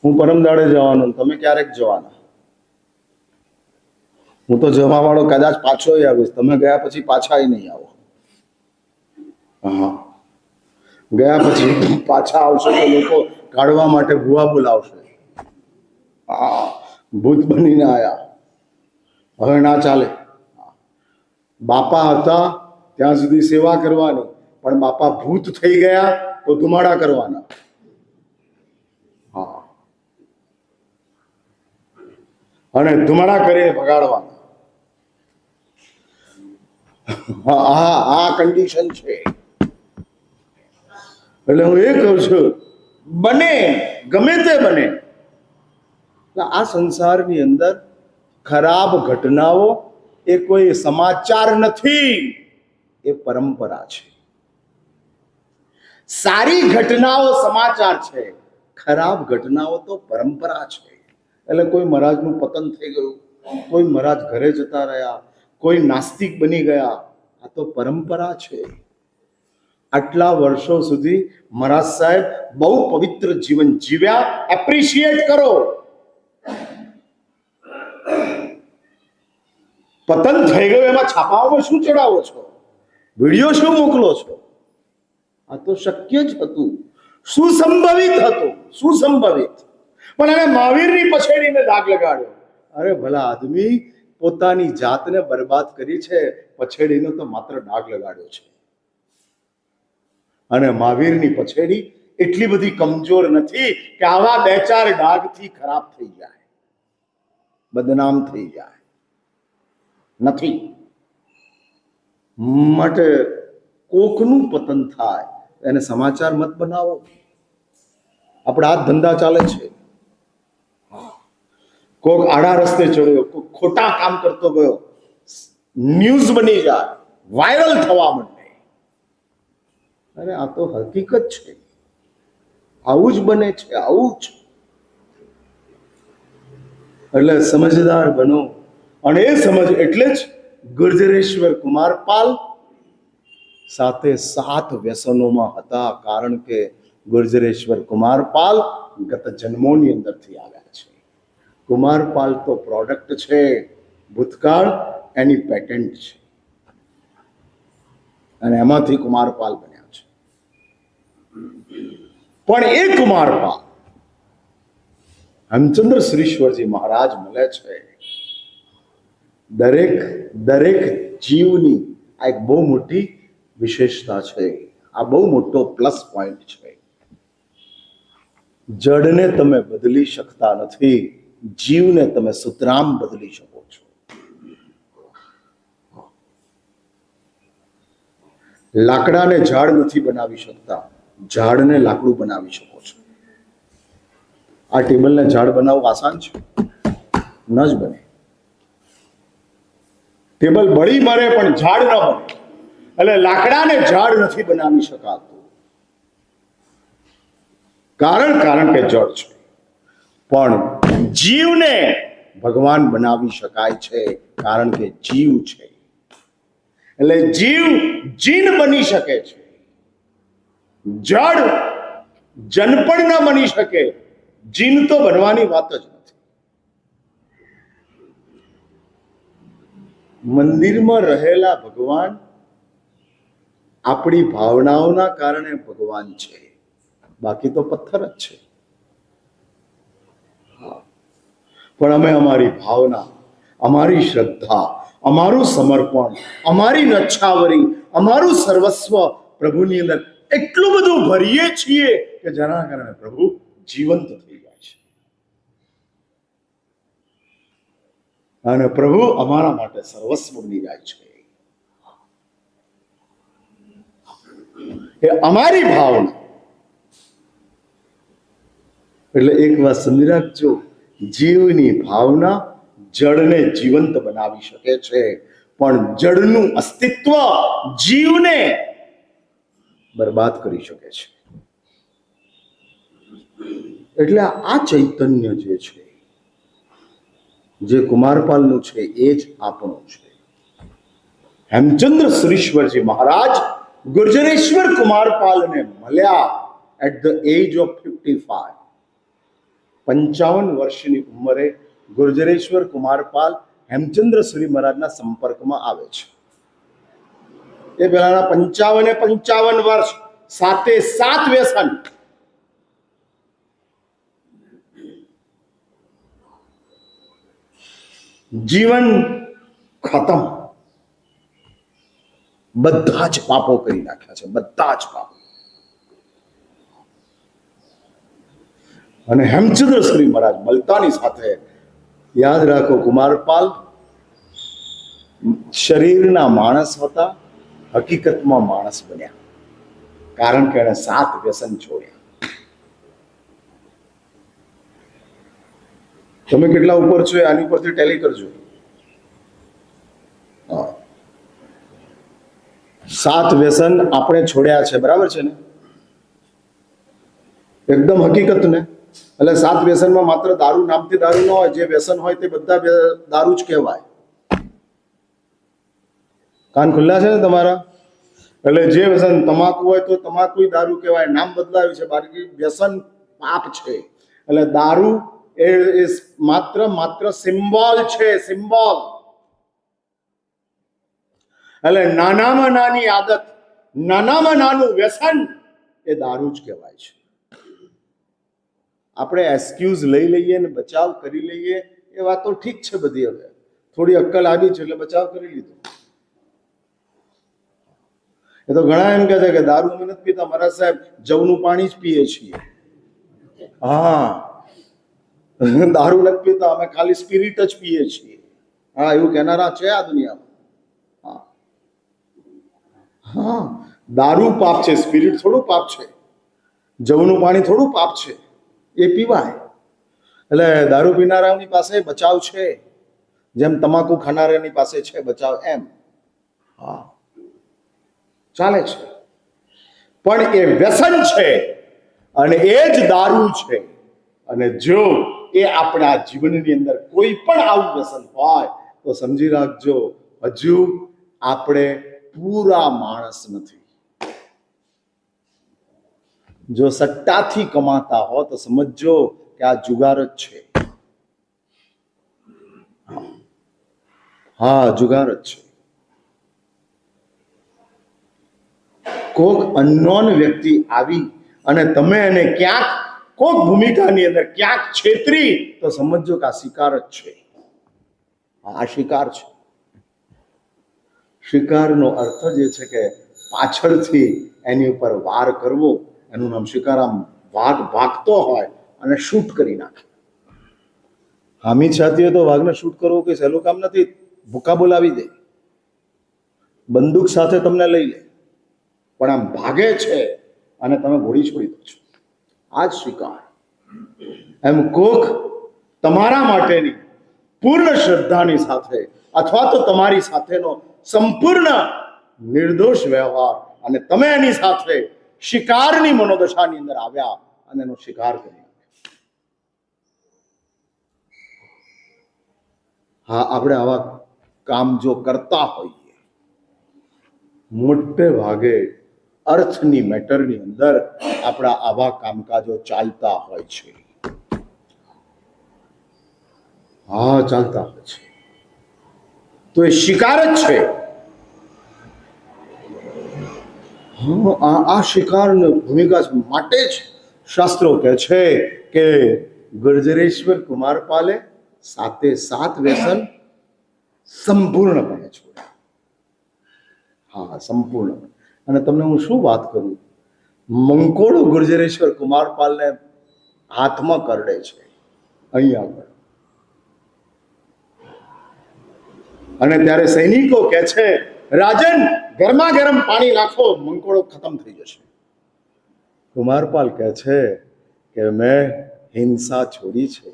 હું પરમ દાડે જવાનો, તમે ક્યારેક જવાના. હું તો જવા વાળો કદાચ પાછો આવીશ, તમે ગયા પછી પાછા નહીં આવો. હા, ગયા પછી પાછા આવશો તો લોકો કાઢવા માટે ભૂવા બોલાવશે. હા, ભૂત બનીને આયા, હવે ના ચાલે. બાપા હતા ત્યાં સુધી સેવા કરવાની, પણ બાપા ભૂત થઈ ગયા તો ધુમાડા કરવાના. હા, અને ધુમાડા કરીને ભગાડવાના. હા, આ કન્ડિશન છે. એટલે હું એ કહું છું, બને ગમે તે બને, આ સંસારની અંદર ખરાબ ઘટનાઓ એ કોઈ સમાચાર નથી, એ પરંપરા છે. સારી ઘટનાઓ સમાચાર છે, ખરાબ ઘટનાઓ તો પરંપરા છે. એટલે કોઈ મહારાજનું પતન થઈ ગયું, કોઈ મહારાજ ઘરે જતા રહ્યા, કોઈ નાસ્તિક બની ગયા, આ તો પરંપરા છે. આટલા વર્ષો સુધી મહારાજ સાહેબ બહુ પવિત્ર જીવન જીવ્યા, એપ્રિશિએટ કરો. પતન થઈ ગયું એમાં છાપાઓમાં શું ચડાવો છો, વિડીયો શું મોકલો છો? આ તો શક્ય જ હતું, સુસંભવિત હતું, સુસંભવિત. પણ એને મહાવીરની પછેડીને દાગ લગાડ્યો. અરે ભલા આદમી, પોતાની જાતને બરબાદ કરી છે, પછેડીનો તો માત્ર દાગ લગાડ્યો છે. અને મહાવીરની પછેડી એટલી બધી કમજોર નથી કે આવા બે ચાર ડાઘથી ખરાબ થઈ જાય, બદનામ થઈ જાય. નથી. માટે કોકનું પતન થાય એને સમાચાર મત બનાવો. આપણા આ ધંધા ચાલે છે. કોક આડા રસ્તે ચડ્યો, કોક ખોટા કામ કરતો ગયો, ન્યૂઝ બની જાય, વાયરલ થવા માંડે. અરે આ તો હકીકત છે, આવું જ બને છે, આવું જ. એટલે સમજદાર બનો. અને એ સમજ એટલે જ ગુર્જરેશ્વર કુમારપાલ સાથે 7 વ્યસનોમાં હતા, કારણ કે ગુર્જરેશ્વર કુમારપાલ ગત જન્મોની અંદરથી આવ્યા છે. કુમારપાલ તો પ્રોડક્ટ છે, ભૂતકાળ એની પેટન્ટ છે, અને એમાંથી કુમારપાલ બન્યા છે. પણ એ કુમારપાલ હેમચંદ્ર શ્રીશ્વરજી મહારાજ મળે છે. દરેક જીવની આ એક બહુ મોટી વિશેષતા છે, આ બહુ મોટો પ્લસ પોઈન્ટ છે. જડને તમે બદલી શકતા નથી, જીવને તમે સુતરામ બદલી શકો છો. લાકડાને ઝાડ નથી બનાવી શકતા, ઝાડને લાકડું બનાવી શકો છો. આ ટેબલને ઝાડ બનાવવું આસાન છે? ન જ બને. ટેબલ બળી મરે પણ ઝાડ ન બને. એટલે લાકડાને ઝાડ નથી બનાવી શકાતું, કારણ કે જળ છે. પણ જીવને ભગવાન બનાવી શકાય છે, કારણ કે જીવ છે. એટલે જીવ જીન બની શકે છે, જડ જન પણ ન બની શકે. જીન તો બનવાની વાત જ નથી. મંદિરમાં રહેલા ભગવાન આપણી ભાવનાઓના કારણે ભગવાન છે, બાકી તો પથ્થર જ છે. પણ અમે અમારી ભાવના, અમારી શ્રદ્ધા, અમારું સમર્પણ, અમારી નચ્છાવરી, અમારું સર્વસ્વ પ્રભુની અંદર એટલું બધું ભરીએ છીએ કે જેના કારણે પ્રભુ જીવંત થઈ જાય છે. અને પ્રભુ અમારા માટે સર્વસ્વ બની જાય છે. એ અમારી ભાવના. એટલે એક વાત સમજી રાખજો, જીવની ભાવના જળને જીવંત બનાવી શકે છે, પણ જળનું અસ્તિત્વ જીવને બરબાદ કરી શકે છે. એટલે આ ચૈતન્ય જે છે જે કુમારપાલનું છે એ જ આપણું છે. હેમચંદ્ર સુરીશ્વરજી મહારાજ ગુર્જરેશ્વર કુમારપાલને મળ્યા એટ ધ એજ ઓફ 55. 55 વર્ષની ઉંમરે ગુર્જરેશ્વર કુમારપાલ હેમચંદ્ર સુરી મહારાજના સંપર્કમાં આવે છે. એ પહેલાના 55 વર્ષ, 7 વ્યસન. જીવન ખતમ. બધા જ પાપો કરી નાખ્યા છે, બધા જ પાપો. અને હેમચંદ્ર શ્રી મહારાજ મળતાની સાથે યાદ રાખો, કુમારપાલ શરીરના માણસ હતા, હકીકતમાં માણસ બન્યા, કારણ કે એણે 7 વ્યસન છોડ્યા. તમે કેટલા ઉપર છો આની ઉપરથી ટેલી કરજો. 7 વ્યસન આપણે છોડ્યા છે, બરાબર છે ને? એકદમ હકીકત ને. એટલે 7 વ્યસનમાં માત્ર દારૂ નામથી દારૂ ન હોય, જે વ્યસન હોય તે બધા દારૂ જ કહેવાય. કાન ખુલ્લા છે ને તમારા? એટલે જે વ્યસન તમાકુ હોય તો તમાકુ દારૂ કહેવાય, નામ બદલાયું છે, બાકી વ્યસન પાપ છે. એટલે દારૂ એ માત્ર સિમ્બોલ છે, સિમ્બોલ. એટલે નાનામાં નાની આદત, નાનામાં નાનું વ્યસન એ દારૂ જ કહેવાય છે. આપણે એક્સક્યુઝ લઈ લઈએ ને બચાવ કરી લઈએ એ વાતો ઠીક છે બધી. હવે થોડી અક્કલ આવી છે એટલે બચાવ કરી લીધો. એ તો ઘણા એમ કહે છે કે દારૂ અમે નથી પીતા, મારા સાહેબ જવનું પાણી જ પીએ છીએ. હા, દારૂ નથી પીતા, અમે ખાલી સ્પિરિટ જ પીએ છીએ. હા, એવું કહેનારા છે આ દુનિયામાં. હા, દારૂ પાપ છે, સ્પિરિટ થોડું પાપ છે. જવનું પાણી થોડું પાપ છે, એ પીવાય. એટલે દારૂ પીનારાની પાસે બચાવ છે, જેમ તમાકુ ખાનારાની પાસે છે બચાવ, એમ. હા, ચાલે છે. પણ એ વ્યસન છે અને એ જ દારૂ છે. અને જો એ આપણા જીવનની અંદર કોઈ પણ આવું વ્યસન હોય તો સમજી રાખજો, હજુ આપણે પૂરા માણસ નથી. જો સટ્ટાથી કમાતા હો તો સમજો કે આ જુગાર જ છે. હા, જુગાર જ છે. કોક અનનોન વ્યક્તિ આવી અને તમે એને ક્યાંક કોક ભૂમિકાની અંદર ક્યાંક છેતરી તો સમજો કે આ શિકાર જ છે. આ શિકાર છે. શિકારનો અર્થ જ એ છે કે પાછળથી એની ઉપર વાર કરવો. એનું નામ શિકાર. આમ વાઘ ભાગતો હોય અને શૂટ કરી નાખે. હામી છાતીએ તો વાઘને શૂટ કરવો કોઈ સહેલું કામ નથી. ભૂકા બોલાવી દે, બંદૂક સાથે તમને લઈ લે, પણ આમ ભાગે છે અને તમે ગોળી છોડી દો છો. આ જ શિકાર. એમ કોક તમારા માટેની પૂર્ણ શ્રદ્ધાની સાથે અથવા તો તમારી સાથેનો સંપૂર્ણ નિર્દોષ વ્યવહાર અને તમે એની સાથે શિકારની મનોદશાની અંદર આવ્યા અને એનો શિકાર કર્યો. હા, આપણે આવા કામ જો કરતા હોઈએ, મોટે ભાગે અર્થની મેટરની અંદર આપણા આવા કામકાજો ચાલતા હોય છે. હા, ચાલતા હોય છે. તો એ શિકાર જ છે. આ શિકારની ભૂમિકા માટે જ શાસ્ત્રો કહે છે કે ગુર્જરેશ્વર કુમારપાલે 7 વ્યસન સંપૂર્ણપણે છોડ્યા. હા, સંપૂર્ણ. અને તમને હું શું વાત કરું, મંકોડો ગુર્જરેશ્વર કુમારપાલને હાથમાં કરડે છે અહીંયા આગળ. અને ત્યારે સૈનિકો કહે છે, રાજન ગરમા ગરમ પાણી નાખો, મંકોડો ખતમ થઈ જશે. કુમારપાલ કહે છે કે મેં હિંસા છોડી છે.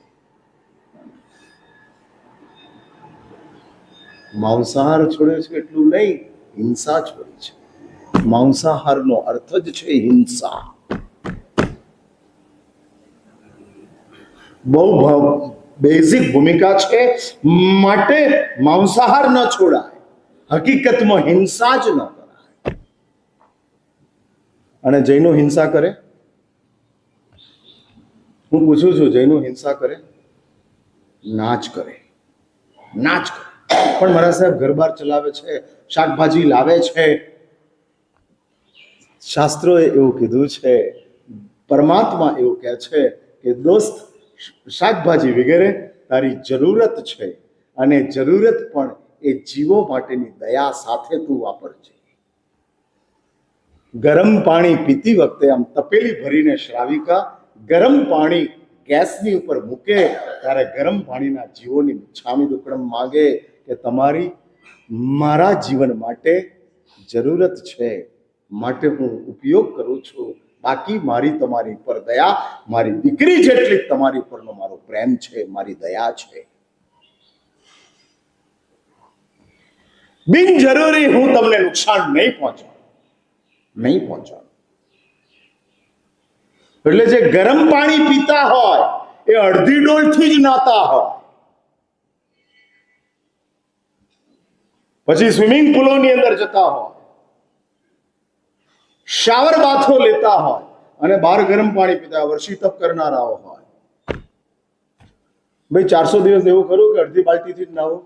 માંસાહાર છોડ્યો છે એટલું નહીં, હિંસા છોડી છે. માંસાહારનો અર્થ જ છે હિંસા. બહુ બેઝિક ભૂમિકા છે. માટે માંસાહાર ન છોડાય, હકીકતમાં હિંસા જ ન કરાય. અને જૈનો હિંસા કરે? હું પૂછું છું, જૈનો હિંસા કરે? ના જ કરે, ના જ કરે. પણ મારા સાહેબ ઘર બાર ચલાવે છે, શાકભાજી લાવે છે. શાસ્ત્રોએ એવું કીધું છે, પરમાત્મા એવું કહે છે કે દોસ્ત, શાકભાજી વગેરે તારી જરૂરત છે, અને જરૂરત પણ એ જીવો માટેની દયા સાથે તું વાપરજે. ગરમ પાણી પીતી વખતે આમ તપેલી ભરીને શ્રાવિકા ગરમ પાણી ગેસની ઉપર મૂકે ત્યારે ગરમ પાણીના જીવોની છામી દુકડમ માગે કે તમારી મારા જીવન માટે જરૂરત છે, માટે હું ઉપયોગ કરું છું. બાકી મારી તમારી પર દયા, મારી દીકરી જેટલી તમારી પરનો મારો પ્રેમ છે, મારી દયા છે. બિનજરૂરી હું તમને નુકસાન નહીં પહોંચાડું. એટલે જે ગરમ પાણી પીતા હોય એ અડધી ડોલથી જ નાતા હોય, પછી સ્વિમિંગ પુલોની અંદર જતા હોય, શાવર બાથો લેતા હોય, અને બહાર ગરમ પાણી પીતા વર્ષી તપ કરનારાઓ હોય. ભાઈ 400 દિવસ એવું કરું કે અડધી બાલ્ટીથી જ નાવું?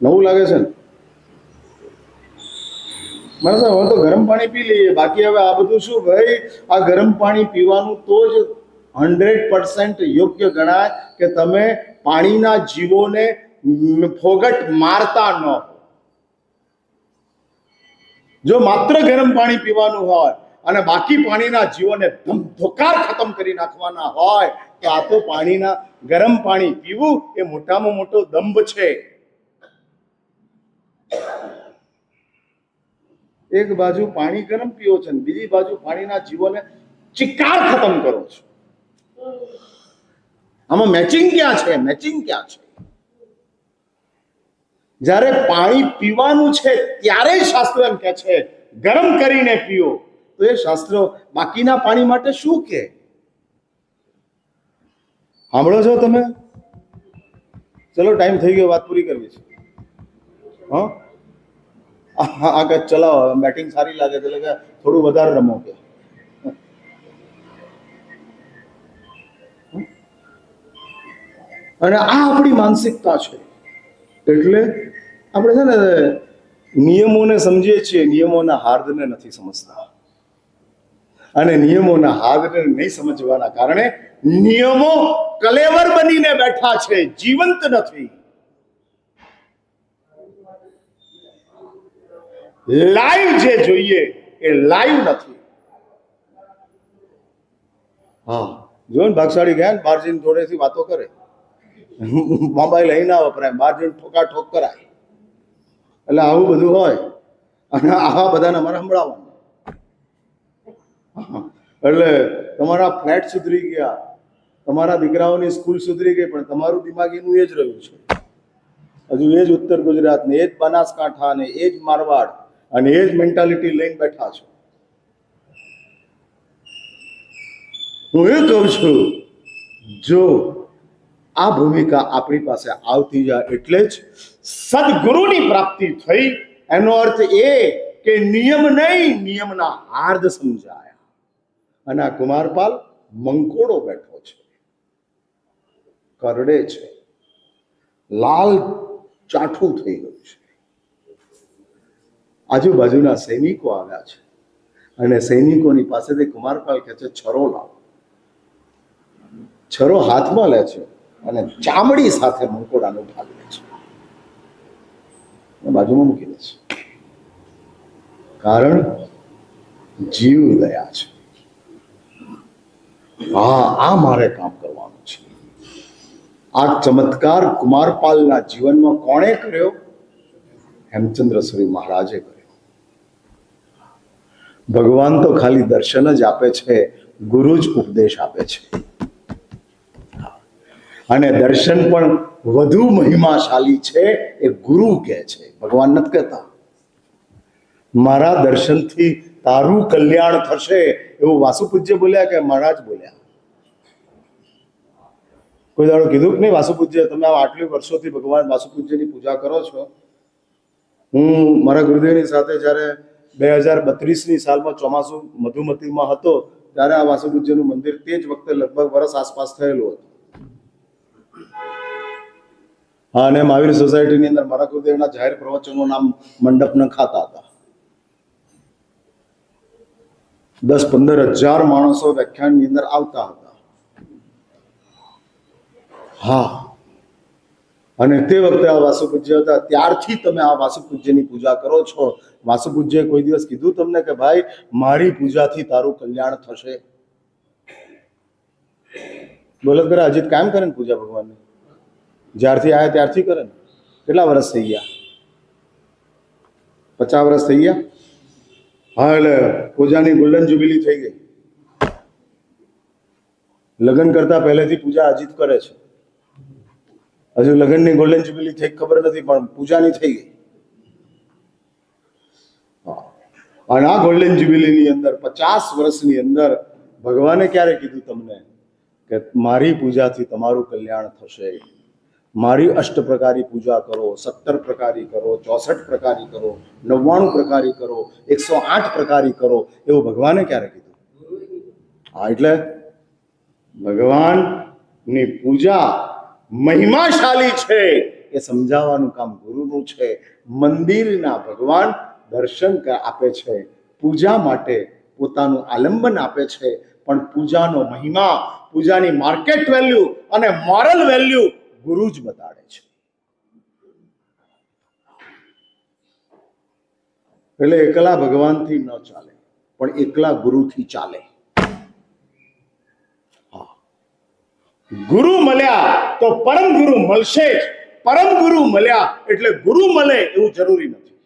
નવું લાગે છે ને? મને તો હવે તો ગરમ પાણી પી લઈએ, બાકી હવે આ બધું શું ભાઈ? આ ગરમ પાણી પીવાનું તો જ 100% યોગ્ય ગણાય કે તમે પાણીના જીવોને ફોગટ મારતા ન હો. જો માત્ર ગરમ પાણી પીવાનું હોય અને બાકી પાણીના જીવોને ધમધોકાર ખતમ કરી નાખવાના હોય તો આ તો ગરમ પાણી પીવું એ મોટામાં મોટો દંભ છે. એક બાજુ પાણી ગરમ પીવો છે, બીજી બાજુ પાણીના જીવોને ચિકાર ખતમ કરો છો. આમાં મેચિંગ ક્યાં છે? જ્યારે પાણી પીવાનું છે ત્યારે શાસ્ત્રો એમ કે છે ગરમ કરીને પીઓ, તો એ શાસ્ત્રો બાકીના પાણી માટે શું કે? સાંભળો છો તમે? ચલો, ટાઈમ થઈ ગયો, વાત પૂરી કરવી છે. હા, આગળ ચલાવો. બેટિંગ સારી લાગે એટલે કે થોડું વધારે રમો કે. અને આ આપણી માનસિકતા છે. એટલે આપણે છે ને નિયમોને સમજીએ છીએ, નિયમોના હાર્દને નથી સમજતા. અને નિયમોના હાર્દને નહીં સમજવાના કારણે નિયમો કલેવર બનીને બેઠા છે, જીવંત નથી. લાઈવ જે જોઈએ એ લાઈવ નથી. હા, જો ને ભાગશાળી ગયા ને બહાર જઈને જોડેથી વાતો કરે, મોબાઈલ અહીં ના વપરાય, બહાર જઈને ઠોક કરાય. એટલે આવું બધું હોય અને આવા બધાને અમારે સંભળાવવાનું. એટલે તમારા ફ્લેટ સુધરી ગયા, તમારા દીકરાઓની સ્કૂલ સુધરી ગઈ, પણ તમારું દિમાગ એનું એ જ રહ્યું છે. હજુ એ જ ઉત્તર ગુજરાત ને એ જ બનાસકાંઠા ને એ જ મારવાડ અને એ જ મેન્ટાલિટી લઈને બેઠા છો. હું એ કહું છું, જો આ ભૂમિકા આપણી પાસે આવતી જાય એટલે જ સદગુરુની પ્રાપ્તિ થઈ. એનો અર્થ એ કે નિયમ નહીં, નિયમના હાર્દ સમજાયા. અને આ કુમારપાલ મંકોડો બેઠો છે, કરડે છે, લાલ ચાઠું થઈ ગયું છે. આજુબાજુના સૈનિકો આવ્યા છે અને સૈનિકોની પાસેથી કુમારપાલ કહે છે છરો લાવો. છરો હાથમાં લે છે અને ચામડી સાથે મંકોડાનો ભાગ લે છે, બાજુમાં મૂકી દે છે. કારણ જીવ દયા છે. આ મારે કામ કરવાનું છે. આ ચમત્કાર કુમારપાલના જીવનમાં કોણે કર્યો? હેમચંદ્ર સુરી મહારાજે કર્યો. ભગવાન તો ખાલી દર્શન જ આપે છે, ગુરુ જ ઉપદેશ આપે છે. અને દર્શન પણ વધુ મહિમાશાળી છે એ ગુરુ કહે છે, ભગવાન નથી કહેતા. મારા દર્શનથી તારું કલ્યાણ થશે એવું વાસુપૂજ્ય બોલ્યા કે મહારાજ બોલ્યા? કોઈ દાડો કીધું કે નહીં વાસુપૂજ્ય તમે આટલી વર્ષોથી ભગવાન વાસુપૂજ્યની પૂજા કરો છો? હું મારા ગુરુદેવની સાથે જ્યારે 2032ની સાલમાં ચોમાસું મધુમતીમાં હતો ત્યારે આ વાસુપૂજ્યનું મંદિર તે જ વખતે લગભગ વર્ષ આસપાસ થયેલું હતું. હા, અને મહાવીર સોસાયટીની અંદર મારા ગુરુદેવના જાહેર પ્રવચનો નામ મંડપ ન ખાતા હતા. 10-15 હજાર માણસો વ્યાખ્યાનની અંદર આવતા હતા. હા, અને તે વખતે આ વાસુપૂજ્ય હતા. ત્યારથી તમે આ વાસુપૂજ્યની પૂજા કરો છો. વાસુપૂજ્યએ કોઈ દિવસ કીધું તમને કે ભાઈ મારી પૂજાથી તારું કલ્યાણ થશે? બોલો કરે અજીત કાયમ કરે ને પૂજા ભગવાનની, જ્યારથી આવ્યા ત્યારથી કરે ને. કેટલા વર્ષ થઈ ગયા? 50 વર્ષ થઈ ગયા. હા, એટલે પૂજાની ગોલ્ડન જ્યુબિલી થઈ ગઈ. લગ્ન કરતા પહેલેથી પૂજા અજીત કરે છે. હજુ લગ્નની ગોલ્ડન જ્યુબિલી થઈ ખબર નથી, પણ પૂજાની થઈ ગઈ. અને આ ગોલ્ડન જ્યુબિલીની અંદર 50 વર્ષની અંદર ભગવાને ક્યારે કીધું તમને કે મારી પૂજાથી તમારું કલ્યાણ થશે? મારી 8 પ્રકારી પૂજા કરો, 17 પ્રકારી કરો, 64 પ્રકારી કરો, 99 પ્રકારી કરો, 108 પ્રકારી કરો, એવું ભગવાને ક્યારે કીધું? હા, એટલે ભગવાનની પૂજા મહિમાશાળી છે એ સમજાવવાનું કામ ગુરુનું છે. મંદિરના ભગવાન દર્શન આપે છે, પૂજા માટે પોતાનું આલંબન આપે છે, પણ પૂજાનો મહિમા, પૂજાની માર્કેટ વેલ્યુ અને મોરલ વેલ્યુ ગુરુ જ બતાડે છે. એટલે એકલા ભગવાનથી ન ચાલે, પણ એકલા ગુરુથી ચાલે. ગુરુ મળ્યા તો પરમ ગુરુ મળશે જ. પરમ ગુરુ મળ્યા એટલે ગુરુ મળે એવું જરૂરી નથી.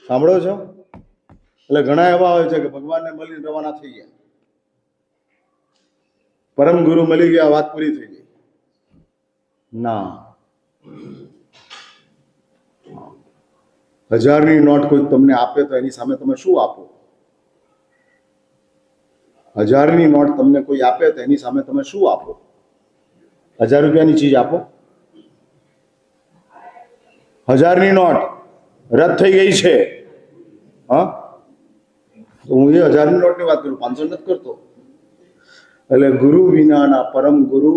સાંભળો છો? એટલે ઘણા એવા હોય છે કે ભગવાનને મળીને રવાના થઈ ગયા, પરમ ગુરુ મળી ગયા, વાત પૂરી થઈ ગઈ. ના, 1000ની નોટ કોઈ તમને આપે તો એની સામે તમે શું આપો? 1000ની નોટ તમને કોઈ આપે તો એની સામે તમે શું આપો? 1000 રૂપિયાની ચીજ આપો? 1000ની નોટ રદ થઈ ગઈ છે, હા, તો હું એ 1000ની નોટની વાત કરું, 500 નથી કરતો. એટલે ગુરુ વિનાના પરમ ગુરુ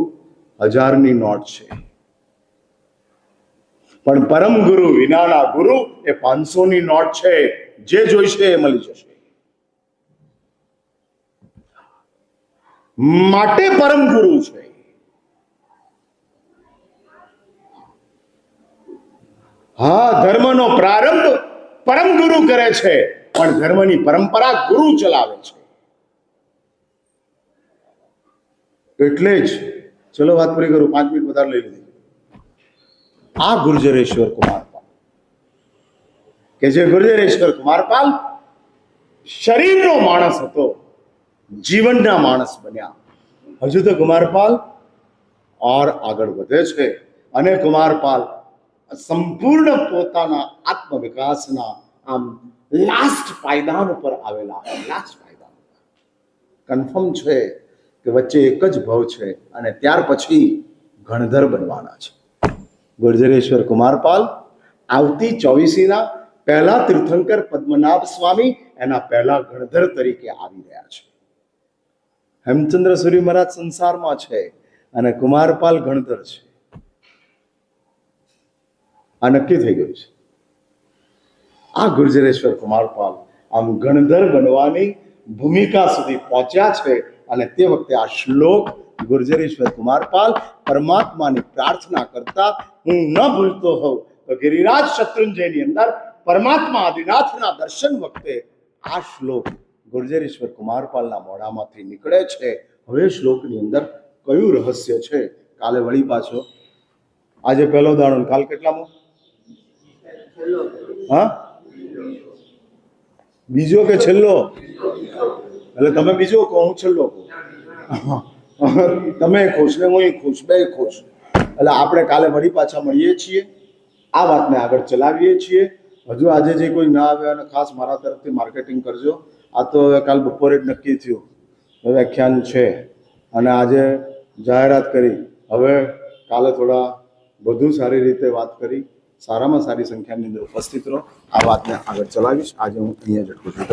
1000ની નોટ છે, પણ પરમ ગુરુ વિનાના ગુરુ એ 500ની નોટ છે. જે જોઈશે એ મળી જશે. માટે પરમ ગુરુ છે. હા, ધર્મનો પ્રારંભ પરમ ગુરુ કરે છે, પણ ધર્મની પરંપરા ગુરુ ચલાવે છે. એટલે જ ચલો વાત પૂરી કરું, 5 મિનિટ વધારે લઈ લીધી. આ ગુર્જરેશ્વર કુમારપાલ કે જે ગુર્જરેશ્વર કુમારપાલ શરીરનો માણસ હતો, જીવનના માણસ બન્યા. હજુ તો કુમારપાલ ઓર આગળ વધે છે, અને કુમારપાલ સંપૂર્ણ પોતાના આત્મવિકાસના આમ લાસ્ટ પાયદાન ઉપર આવેલા. લાસ્ટ પાયદાન કન્ફર્મ છે કે વચ્ચે એક જ ભવ છે, અને ત્યાર પછી ગણધર બનવાના છે. ગુર્જરેશ્વર કુમારપાલ આવતી 24મીના પહેલા તીર્થંકર પદ્મનાભ સ્વામી એના પહેલા ગણધર તરીકે આવી રહ્યા છે. હેમચંદ્ર સુરી મહારાજ સંસારમાં છે અને કુમારપાલ ગણધર છે. આ નક્કી થઈ ગયું છે. આ ગુર્જરેશ્વર કુમારપાલ આમ ગણધર બનવાની ભૂમિકા સુધી પહોંચ્યા છે. અને તે વખતે આ શ્લોક ગુર્જરેશ્વર કુમારપાલ પરમાત્માની પ્રાર્થના કરતા હું ન ભૂલતો હોઉં તો ગિરિરાજ શત્રુંજયની અંદર પરમાત્મા આદિનાથના દર્શન વખતે આ શ્લોક ગુર્જરેશ્વર કુમારપાલના મોઢામાંથી નીકળે છે. હવે શ્લોકની અંદર કયું રહસ્ય છે? કાલે વળી પાછો, આજે પહેલો દાડો, કાલ કેટલામો? હા, બીજો કે છેલ્લો? એટલે તમે બીજો કહો, હું છેલ્લો કહું. તમે ખુશ ને હું ખુશ, બે ખુશ. એટલે આપણે કાલે વળી પાછા મળીએ છીએ, આ વાતને આગળ ચલાવીએ છીએ. હજુ આજે જે કોઈ ના આવે અને ખાસ મારા તરફથી માર્કેટિંગ કરજો. આ તો હવે કાલ બપોરે જ નક્કી થયું વ્યાખ્યાન છે અને આજે જાહેરાત કરી. હવે કાલે થોડા વધુ સારી રીતે વાત કરી, સારામાં સારી સંખ્યાની અંદર ઉપસ્થિત રહો. આ વાતને આગળ ચલાવીશ. આજે હું અહીંયા જ અટકું છું.